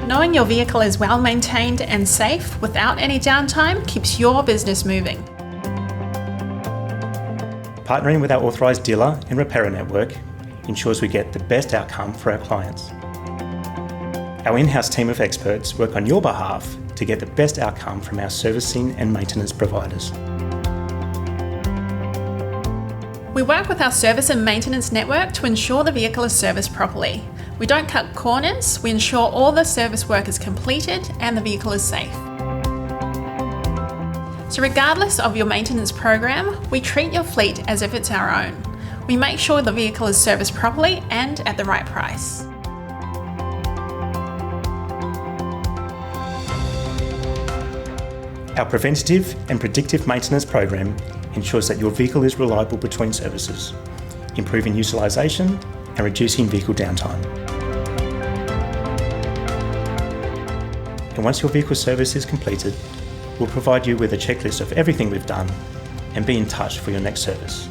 Knowing your vehicle is well maintained and safe without any downtime keeps your business moving. Partnering with our authorised dealer and repairer network ensures we get the best outcome for our clients. Our in-house team of experts work on your behalf to get the best outcome from our servicing and maintenance providers. We work with our service and maintenance network to ensure the vehicle is serviced properly. We don't cut corners, we ensure all the service work is completed and the vehicle is safe. So regardless of your maintenance program, we treat your fleet as if it's our own. We make sure the vehicle is serviced properly and at the right price. Our preventative and predictive maintenance program ensures that your vehicle is reliable between services, improving utilisation and reducing vehicle downtime. And once your vehicle service is completed, we'll provide you with a checklist of everything we've done and be in touch for your next service.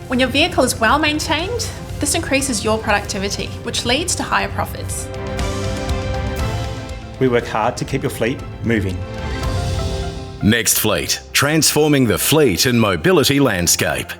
When your vehicle is well maintained, this increases your productivity, which leads to higher profits. We work hard to keep your fleet moving. NextFleet, transforming the fleet and mobility landscape.